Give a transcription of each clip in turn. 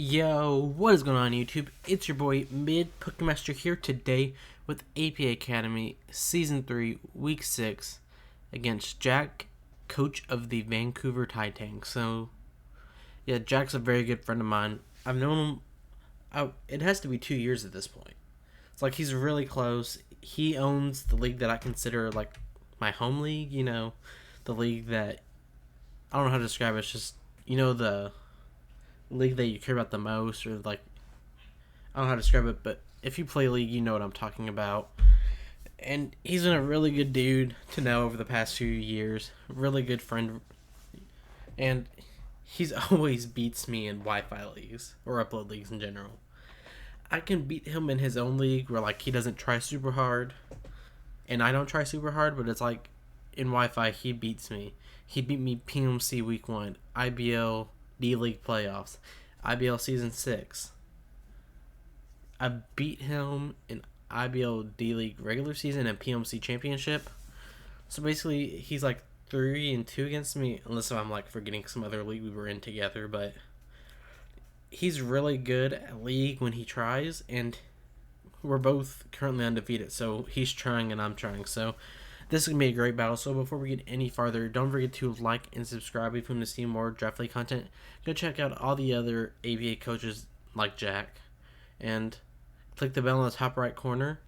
Yo, what is going on YouTube? It's your boy MidPokeMaster here today with APA Academy Season 3, Week 6 against Jack, coach of the Vancouver Titangs. So, yeah, Jack's a very good friend of mine. I've known him, it has to be 2 years at this point. It's like he's really close. He owns the league that I consider like my home league, the league that, I don't know how to describe it, it's just, the league that you care about the most, or like, I don't know how to describe it, but if you play League, you know what I'm talking about. And he's been a really good dude to know over the past few years. Really good friend. And he's always beats me in Wi-Fi leagues, or upload leagues in general. I can beat him in his own league where like he doesn't try super hard, and I don't try super hard, but it's like in Wi-Fi he beats me. He beat me PMC Week 1, IBL D-League Playoffs, IBL Season 6. I beat him in IBL D-League Regular Season and PMC Championship. So basically, he's like 3-2 against me, unless I'm like forgetting some other league we were in together. But he's really good at League when he tries, and we're both currently undefeated. So he's trying and I'm trying. So this is going to be a great battle. So before we get any farther, don't forget to like and subscribe if you want to see more Draft League content. Go check out all the other ABA coaches like Jack. And click the bell in the top right corner.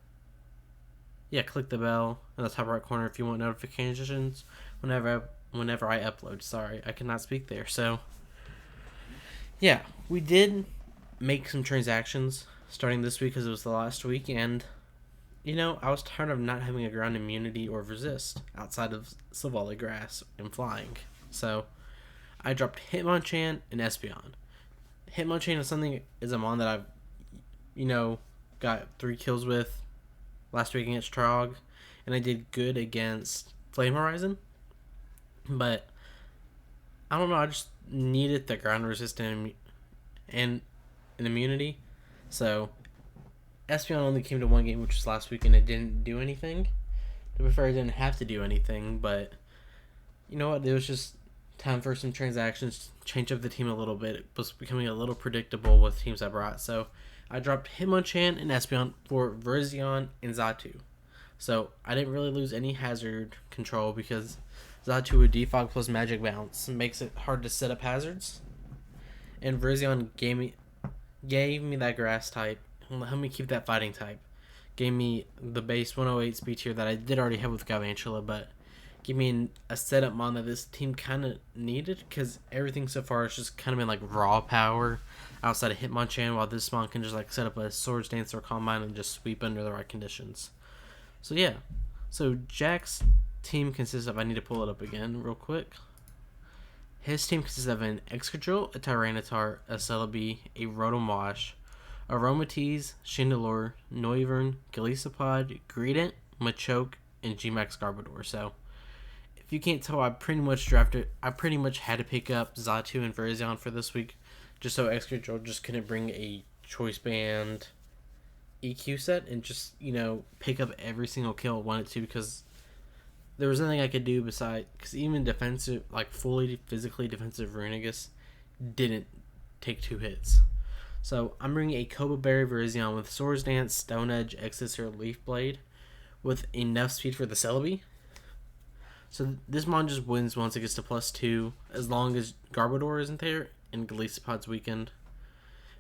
Yeah, click the bell in the top right corner if you want notifications whenever I upload. Sorry, I cannot speak there. So, yeah, we did make some transactions starting this week because it was the last week. And I was tired of not having a ground immunity or resist outside of Savali Grass and flying. So I dropped Hitmonchan and Espeon. Hitmonchan is a mon that I've, got 3 kills with last week against Trog. And I did good against FlameHorizon. But I don't know, I just needed the ground resistant and an immunity. So Espeon only came to 1 game, which was last week, and it didn't do anything. To be fair, it didn't have to do anything, but you know what? It was just time for some transactions, change up the team a little bit. It was becoming a little predictable with teams I brought, so I dropped Hitmonchan and Espeon for Virizion and Xatu. So I didn't really lose any hazard control because Xatu with Defog plus Magic Bounce makes it hard to set up hazards. And Virizion gave me that grass type. Help me keep that fighting type. Gave me the base 108 speed tier that I did already have with Galvantula, but gave me a setup mon that this team kind of needed because everything so far has just kind of been like raw power outside of Hitmonchan, while this mon can just like set up a Swords Dance or Combine and just sweep under the right conditions. So yeah. So Jack's team consists of, I need to pull it up again real quick. His team consists of an Excadrill, a Tyranitar, a Celebi, a Rotom Wash, Aromatisse, Chandelure, Noivern, Golisopod, Greedent, Machoke, and Gmax Garbodor. So, if you can't tell, I pretty much had to pick up Xatu and Virizion for this week, just so Excadrill just couldn't bring a Choice Band EQ set and just, pick up every single kill it wanted to, because there was nothing I could do besides, because even defensive, like fully physically defensive Runagus didn't take 2 hits. So I'm bringing a Coba Berry Virizion with Swords Dance, Stone Edge, X-Scissor, Leaf Blade with enough speed for the Celebi. So this mon just wins once it gets to +2 as long as Garbodor isn't there and Golisopod's weakened.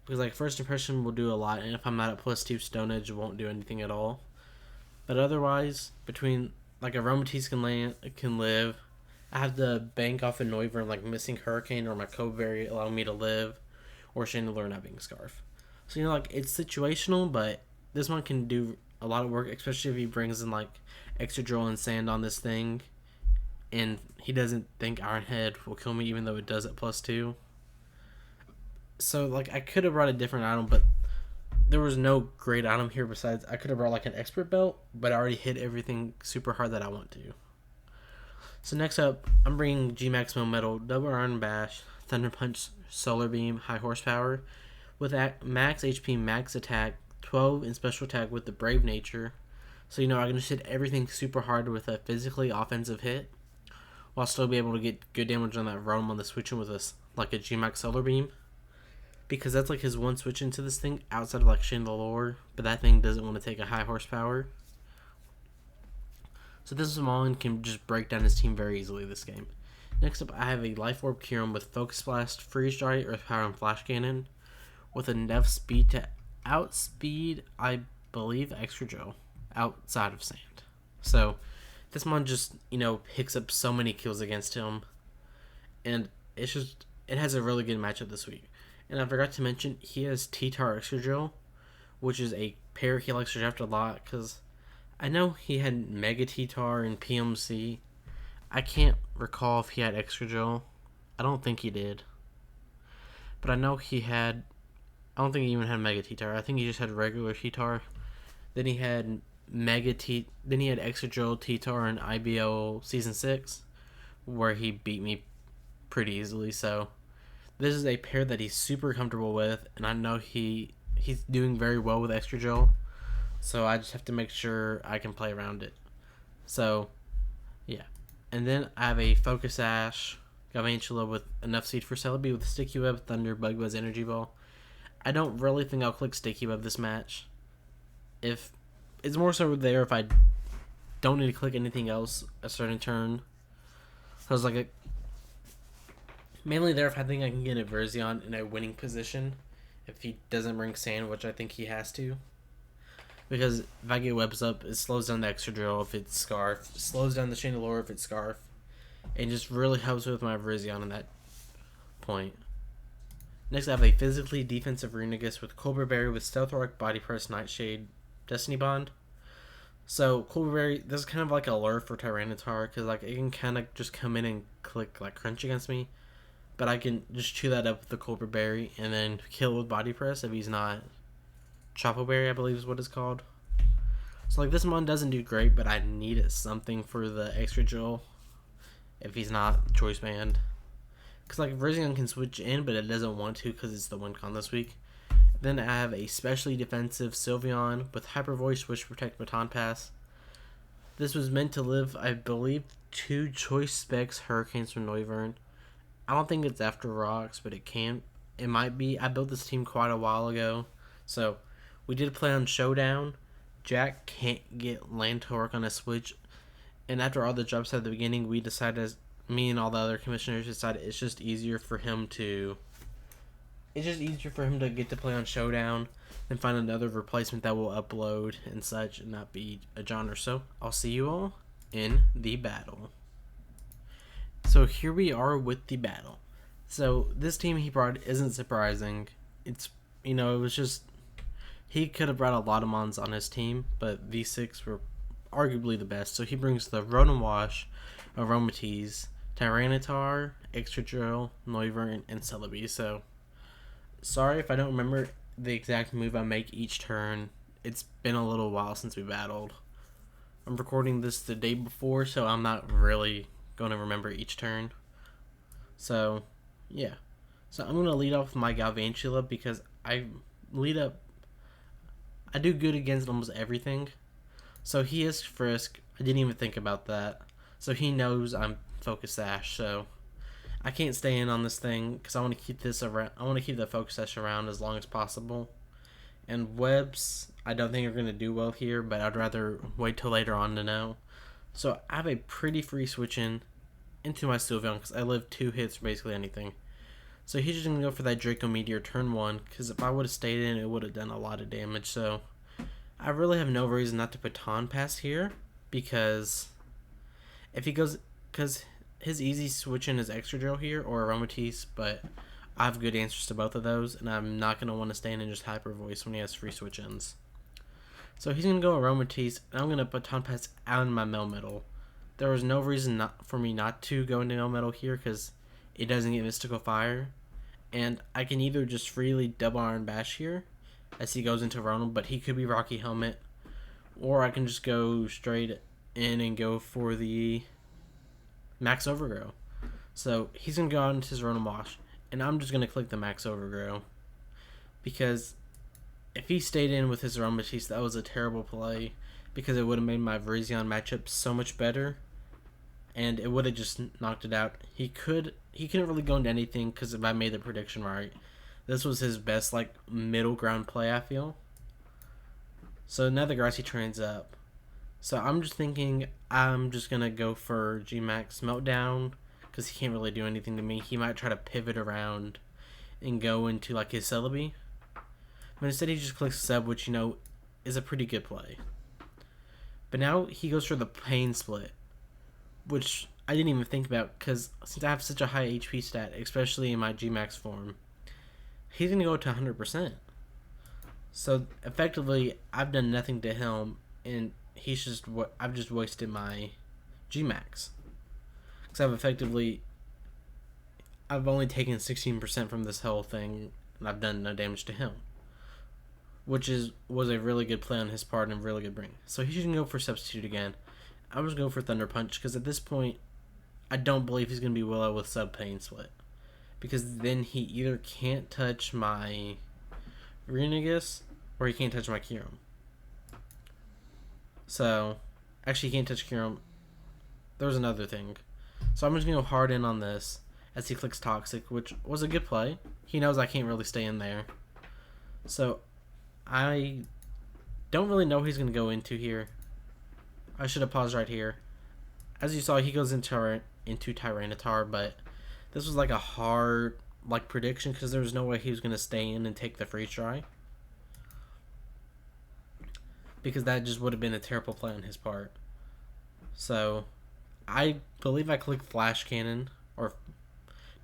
Because like first impression will do a lot, and if I'm not at +2, Stone Edge won't do anything at all. But otherwise, between like Aromatisse can live. I have to bank off a Noivern like missing Hurricane or my Coba Berry allowing me to live. Or Chandelure not being Scarf. So, it's situational, but this one can do a lot of work, especially if he brings in, like, Excadrill and Sand on this thing, and he doesn't think Iron Head will kill me, even though it does at +2. So, like, I could have brought a different item, but there was no great item here besides I could have brought, like, an Expert Belt, but I already hit everything super hard that I want to. So, next up, I'm bringing Gmax Metal, Double Iron Bash, Thunder Punch, Solar Beam, High Horsepower, with max HP, max attack, 12 in special attack with the Brave Nature. So, I can just hit everything super hard with a physically offensive hit, while still be able to get good damage on that Rotom on the switching with like a Gmax Solar Beam. because that's like his one switch into this thing outside of like Chandelure, but that thing doesn't want to take a high horsepower. So this Smogon can just break down his team very easily this game. Next up, I have a Life Orb Kyurem with Focus Blast, Freeze Dry, Earth Power, and Flash Cannon, with enough speed to outspeed, I believe, XtraJoe outside of Sand. So this mon just, picks up so many kills against him, and it has a really good matchup this week. And I forgot to mention, he has T-Tar XtraJoe, which is a pair he likes to draft a lot, because I know he had Mega T-Tar and PMC. I can't recall if he had XtraJoe. I don't think he did. But I know he had... I don't think he even had Mega T-Tar. I think he just had regular T-Tar. Then he had Then he had XtraJoe T-Tar in IBO Season 6, where he beat me pretty easily. So this is a pair that he's super comfortable with, and I know he's doing very well with XtraJoe. So I just have to make sure I can play around it. So, yeah. And then I have a Focus Sash Galvantula with enough seed for Celebi with Sticky Web, Thunder, Bug Buzz, Energy Ball. I don't really think I'll click Sticky Web this match. If it's more so there if I don't need to click anything else a certain turn. So it's like mainly there if I think I can get a Verzion in a winning position if he doesn't bring Sand, which I think he has to. Because if I get Webs up, it slows down the XtraJoe if it's Scarf, it slows down the Chandelure if it's Scarf, and just really helps with my Verzion in that point. Next, I have a physically defensive Renegus with Colbur Berry with Stealth Rock, Body Press, Nightshade, Destiny Bond. So Colbur Berry, this is kind of like a lure for Tyranitar, because like it can kind of just come in and click like Crunch against me, but I can just chew that up with the Colbur Berry and then kill with Body Press if he's not Chopo Berry, I believe is what it's called. So like this mon doesn't do great, but I needed something for the XtraJoe if he's not Choice Band. Because like Verzion can switch in, but it doesn't want to because it's the win con this week. Then I have a specially defensive Sylveon with Hyper Voice, Wish Protect, Baton Pass. This was meant to live, I believe, 2 Choice Specs Hurricanes from Noivern. I don't think it's after Rocks, but it can. It might be. I built this team quite a while ago. So we did play on Showdown. Jack can't get Lantork on a switch. And after all the drops at the beginning, we decided, me and all the other commissioners decided it's just easier for him to get to play on Showdown and find another replacement that will upload and such and not be a genre. So I'll see you all in the battle. So here we are with the battle. So this team he brought isn't surprising. It's, it was just, he could have brought a lot of mons on his team, but these 6 were arguably the best. So he brings the Rotom Wash, Aromatisse, Tyranitar, XtraJoe, Noivern, and Celebi. So sorry if I don't remember the exact move I make each turn. It's been a little while since we battled. I'm recording this the day before, so I'm not really going to remember each turn. So, yeah. So I'm going to lead off with my Galvantula because I do good against almost everything. So he is Frisk. I didn't even think about that. So he knows I'm Focus Sash, so I can't stay in on this thing because I want to keep this around. I want to keep the Focus Sash around as long as possible. And Webs, I don't think are going to do well here, but I'd rather wait till later on to know. So I have a pretty free switch into my Sylveon because I live 2 hits for basically anything. So he's just going to go for that Draco Meteor turn 1 because if I would have stayed in, it would have done a lot of damage. So I really have no reason not to Baton Pass here because if he goes, because his easy switch in is XtraJoe here or Aromatisse, but I have good answers to both of those, and I'm not going to want to stay in and just Hyper Voice when he has free switch ins. So he's going to go Aromatisse, and I'm going to Baton Pass out in my Melmetal. There was no reason for me not to go into Melmetal here because it doesn't get Mystical Fire, and I can either just freely double Iron Bash here as he goes into Rotom, but he could be Rocky Helmet, or I can just go straight in and go for the Max Overgrow. So he's going to go out into his Rotom Wash, and I'm just going to click the Max Overgrow because if he stayed in with his Aromatisse, that was a terrible play because it would have made my Verzion matchup so much better, and it would have just knocked it out. He couldn't really go into anything because if I made the prediction right, This was his best, like, middle ground play, I feel. So now the grassy trains up. So I'm just thinking I'm just going to go for G-Max Meltdown, because he can't really do anything to me. He might try to pivot around and go into, like, his Celebi. But instead he just clicks Sub, which, you know, is a pretty good play. But now he goes for the Pain Split, which I didn't even think about, because since I have such a high HP stat, especially in my G-Max form, he's going to go to 100%. So effectively, I've done nothing to him, and I've just wasted my G-Max. Because I've only taken 16% from this whole thing, and I've done no damage to him. Which was a really good play on his part and a really good bring. So he's going to go for Substitute again. I was going to go for Thunder Punch, because at this point, I don't believe he's going to be Willow with Sub Pain Split. Because then he either can't touch my Renegus, or he can't touch my Kyurem. So, actually he can't touch Kyurem. There was another thing. So I'm just going to go hard in on this as he clicks Toxic, which was a good play. He knows I can't really stay in there. So, I don't really know what he's going to go into here. I should have paused right here. As you saw, he goes into Tyranitar, but this was like a hard prediction, because there was no way he was going to stay in and take the Freeze Dry. Because that just would have been a terrible play on his part. So, I believe I clicked Flash Cannon.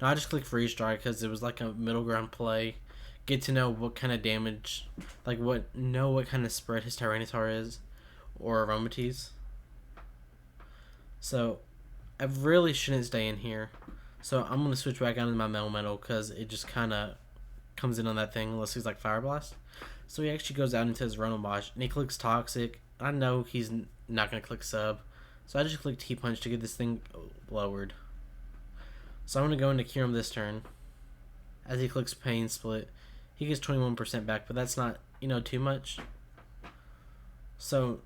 I just clicked Freeze Dry because it was like a middle ground play. Get to know what kind of damage, what kind of spread his Tyranitar is, or Aromatisse. So, I really shouldn't stay in here. So, I'm going to switch back out into my Melmetal, because it just kind of comes in on that thing unless he's like Fire Blast. So, he actually goes out into his Rotomosh, and he clicks Toxic. I know he's not going to click Sub, so I just click T-Punch to get this thing lowered. So, I'm going to go into Kyurem this turn. As he clicks Pain Split, he gets 21% back, but that's not, too much. So,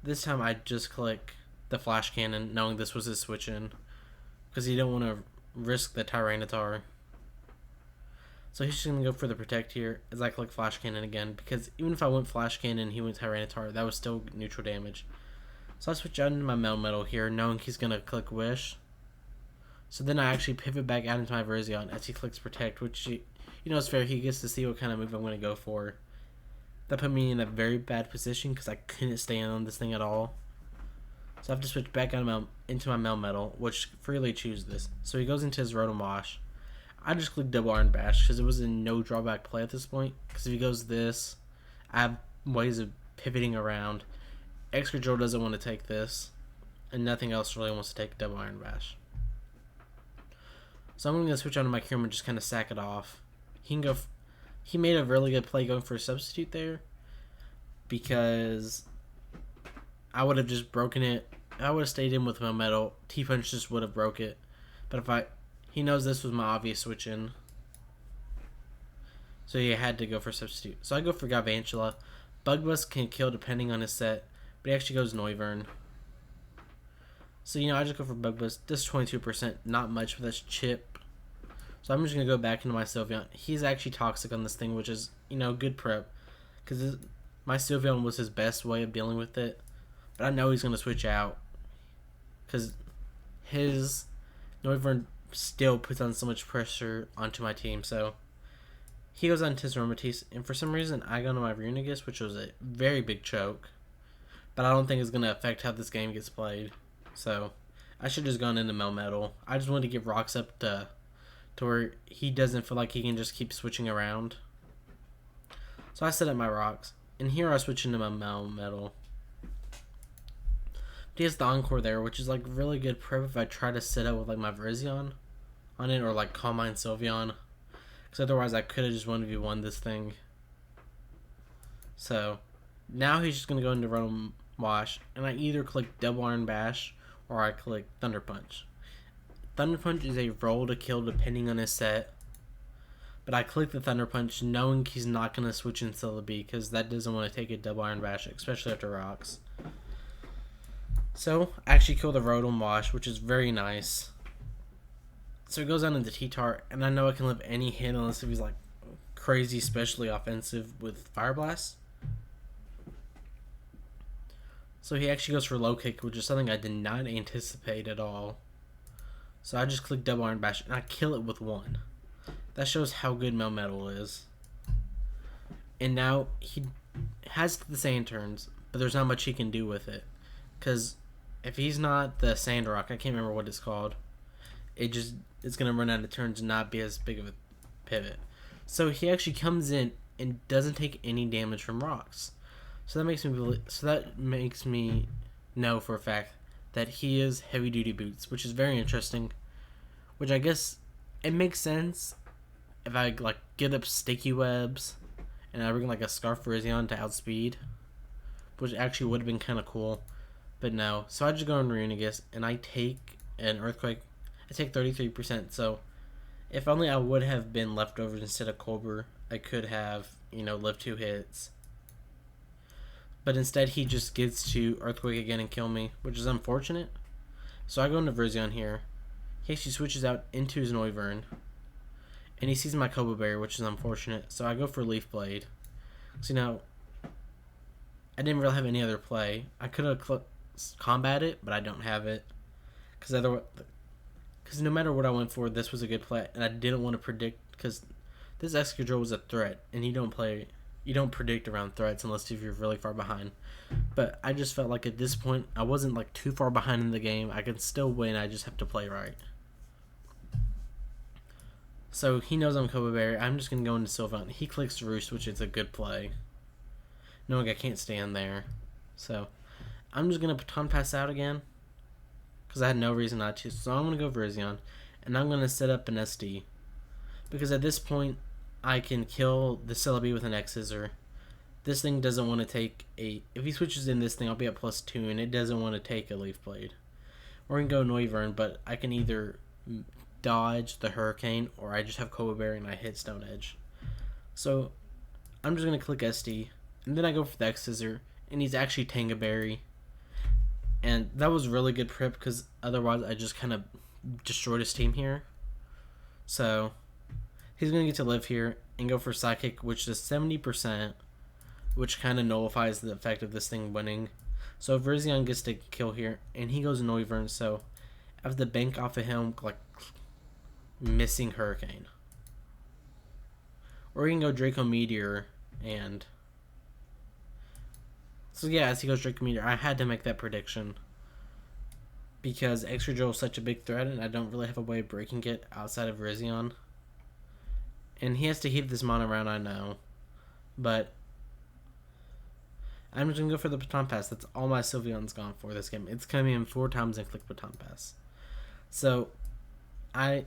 this time I just click the Flash Cannon, knowing this was his switch in, because you don't want to risk the Tyranitar. So he's just going to go for the Protect here as I click Flash Cannon again, because even if I went Flash Cannon and he went Tyranitar, that was still neutral damage. So I switch out into my Melmetal here, knowing he's going to click Wish. So then I actually pivot back out into my Virizion as he clicks Protect, which, is fair. He gets to see what kind of move I'm going to go for. That put me in a very bad position, because I couldn't stay in on this thing at all. So I have to switch back out into my Melmetal, which freely chooses this. So he goes into his Rotomosh. I just click Double Iron Bash, because it was a no drawback play at this point. Because if he goes this, I have ways of pivoting around. Excadrill doesn't want to take this, and nothing else really wants to take Double Iron Bash. So I'm going to switch out to my Kyurem and just kind of sack it off. He made a really good play going for a Substitute there, because I would have just broken it. I would have stayed in with my Metal. T-Punch just would have broke it. But he knows this was my obvious switch in, so he had to go for Substitute. So I go for Galvantula. Bug Buzz can kill depending on his set, but he actually goes Noivern. So, I just go for Bug Buzz. This is 22%, not much, but that's chip. So I'm just going to go back into my Sylveon. He's actually Toxic on this thing, which is, good prep, because my Sylveon was his best way of dealing with it. But I know he's going to switch out, because his Noivern still puts on so much pressure onto my team. So he goes on to his Aromatisse, and for some reason I go to my Renegus, which was a very big choke. But I don't think it's going to affect how this game gets played. So I should have just gone into Melmetal. I just wanted to get Rocks up to where he doesn't feel like he can just keep switching around. So I set up my Rocks, and here I switch into my Melmetal. He has the Encore there, which is really good prep if I try to set up with my Virizion on it, or Calm Mind Sylveon, because otherwise I could have just 1v1 this thing. So now he's just going to go into Rotomosh, and I either click Double Iron Bash or I click Thunder Punch. Thunder Punch is a roll to kill depending on his set, but I click the Thunder Punch knowing he's not going to switch in Celebi, because that doesn't want to take a Double Iron Bash, especially after Rocks. So I actually kill the Rotomosh, which is very nice. So he goes down into T-Tart, and I know I can live any hit unless if he's like crazy, especially offensive with Fire Blast. So he actually goes for Low Kick, which is something I did not anticipate at all. So I just click Double Iron Bash, and I kill it with 1. That shows how good Melmetal is. And now he has the Sand turns, but there's not much he can do with it. Because if he's not the Sand Rock, I can't remember what it's called, it's going to run out of turns and not be as big of a pivot. So he actually comes in and doesn't take any damage from rocks. So that makes me know for a fact that he is Heavy Duty Boots, which is very interesting. Which I guess it makes sense if I like get up Sticky Webs and I bring like a Scarf Virizion to outspeed, which actually would have been kind of cool. But no, so I just go on Runagus and I take an Earthquake. I take 33%. So if only I would have been Leftovers instead of Colbur, I could have, lived 2 hits. But instead, he just gets to Earthquake again and kill me, which is unfortunate. So I go into Virizion here. He actually switches out into his Noivern. And he sees my Kobo Berry, which is unfortunate. So I go for Leaf Blade. So now, I didn't really have any other play. I could have combat it, but I don't have it. Because no matter what I went for, this was a good play. And I didn't want to predict, because this Excadrill was a threat. And you don't predict around threats unless if you're really far behind. But I just felt like at this point, I wasn't like too far behind in the game. I could still win. I just have to play right. So he knows I'm Kobo Berry. I'm just going to go into Sylveon. He clicks Roost, which is a good play. Knowing I can't stand there. So I'm just going to Baton Pass out again, because I had no reason not to. So I'm going to go Virizion. And I'm going to set up an SD. Because at this point, I can kill the Celebi with an X-Scissor. This thing doesn't want to take a... If he switches in this thing, I'll be at +2, and it doesn't want to take a Leaf Blade. Or I can go Noivern, but I can either dodge the Hurricane, or I just have Kobo Berry and I hit Stone Edge. So I'm just going to click SD, and then I go for the X-Scissor, and he's actually Tanga Berry. And that was really good prep, because otherwise I just kind of destroyed his team here. So he's going to get to live here and go for Psychic, which is 70%, which kind of nullifies the effect of this thing winning. So Virizion gets to kill here, and he goes Noivern, so I have to bank off of him, like, missing Hurricane. Or he can go Draco Meteor, and... So yeah, as he goes Draco Meteor, I had to make that prediction. Because Excadrill is such a big threat, and I don't really have a way of breaking it outside of Virizion. And he has to heat this mono round, I know. But I'm just going to go for the Baton Pass. That's all my Sylveon's gone for this game. It's coming in 4 times and click Baton Pass. So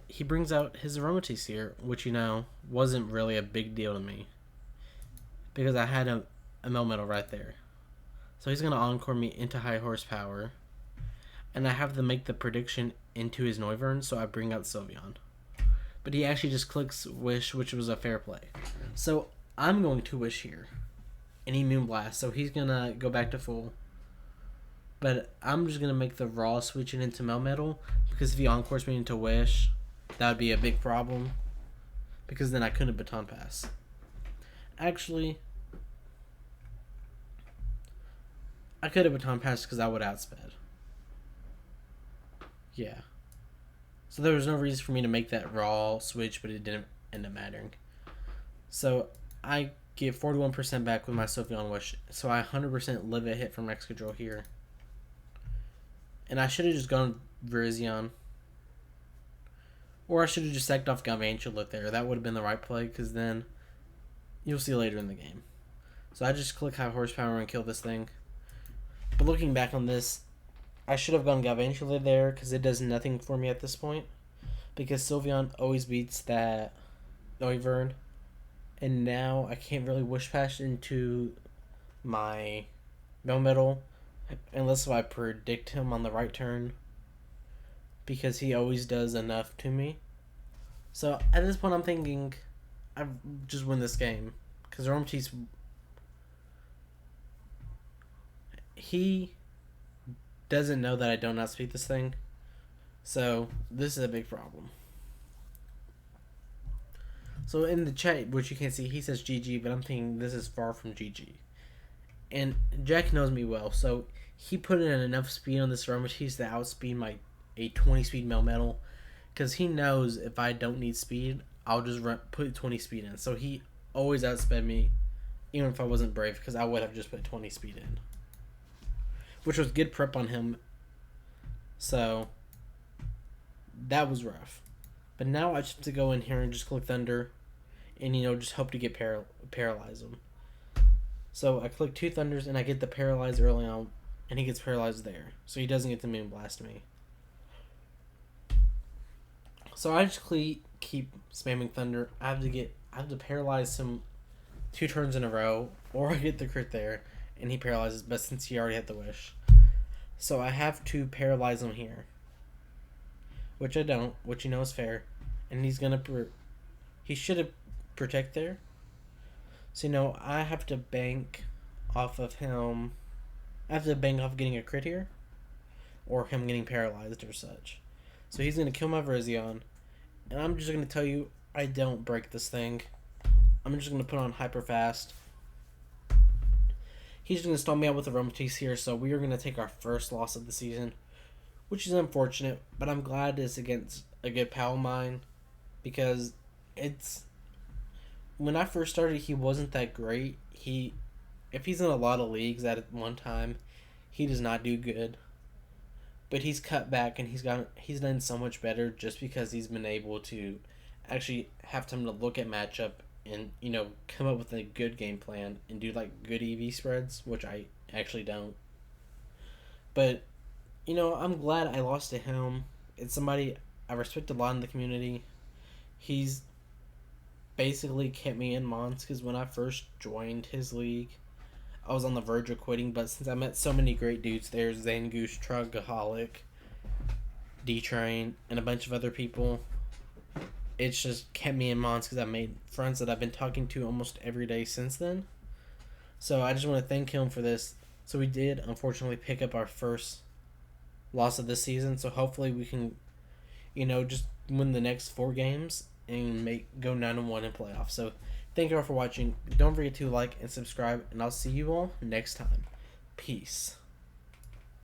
he brings out his Aromatisse here, which, wasn't really a big deal to me. Because I had a Melmetal right there. So he's going to Encore me into High Horsepower. And I have to make the prediction into his Noivern, so I bring out Sylveon. But he actually just clicks Wish, which was a fair play. So I'm going to Wish here. And he Moonblast, so he's going to go back to full. But I'm just going to make the Raw switching into Melmetal, because if he Encores me into Wish, that would be a big problem. Because then I couldn't Baton Pass. Actually, I could have Baton Passed because I would outsped. Yeah. So there was no reason for me to make that Raw switch, but it didn't end up mattering. So I get 41% back with my Sylveon Wish. So I 100% live a hit from Excadrill here. And I should have just gone Virizion. Or I should have just sacked off Galvantula there. That would have been the right play, because then you'll see later in the game. So I just click High Horsepower and kill this thing. But looking back on this, I should have gone Galvantula there, because it does nothing for me at this point. Because Sylveon always beats that Noivern. And now I can't really Wish Pass into my Melmetal unless if I predict him on the right turn, because he always does enough to me. So at this point I'm thinking I just win this game, because Aromatisse, he doesn't know that I don't outspeed this thing. So this is a big problem. So in the chat, which you can't see, he says GG, but I'm thinking this is far from GG. And Jack knows me well, so he put in enough speed on this Aromatisse to outspeed a 20 speed Melmetal, because he knows if I don't need speed, I'll just put 20 speed in. So he always outsped me, even if I wasn't brave, because I would have just put 20 speed in, which was good prep on him. So that was rough. But now I just have to go in here and just click Thunder, and just hope to get paralyze him. So I click 2 Thunders and I get the Paralyze early on, and he gets paralyzed there, so he doesn't get to Moonblast me. So I just keep spamming Thunder. I have to paralyze him 2 turns in a row, or I get the crit there and he paralyzes. But since he already had the wish, so I have to paralyze him here, which I don't, which is fair, and he's gonna he should have protect there. So I have to bank off of him. I have to bank off getting a crit here, or him getting paralyzed or such. So he's gonna kill my Virizion, and I'm just gonna tell you I don't break this thing. I'm just gonna put on hyper fast. He's gonna stall me out with the Aromatisse here, so we are gonna take our first loss of the season, which is unfortunate, but I'm glad it's against a good pal of mine, because when I first started, he wasn't that great. If he's in a lot of leagues at one time, he does not do good. But he's cut back, and he's done so much better just because he's been able to actually have time to look at matchup and come up with a good game plan and do good EV spreads, which I actually don't. But I'm glad I lost to him. It's somebody I respect a lot in the community. He's basically kept me in Mons, because when I first joined his league, I was on the verge of quitting, but since I met so many great dudes there, Zangoose, Trogaholic, D-Train, and a bunch of other people, it's just kept me in Mons, because I made friends that I've been talking to almost every day since then. So I just want to thank him for this. So we did unfortunately pick up our first loss of this season, so hopefully we can just win the next 4 games and go 9-1 in playoffs. So thank you all for watching. Don't forget to like and subscribe, and I'll see you all next time. Peace.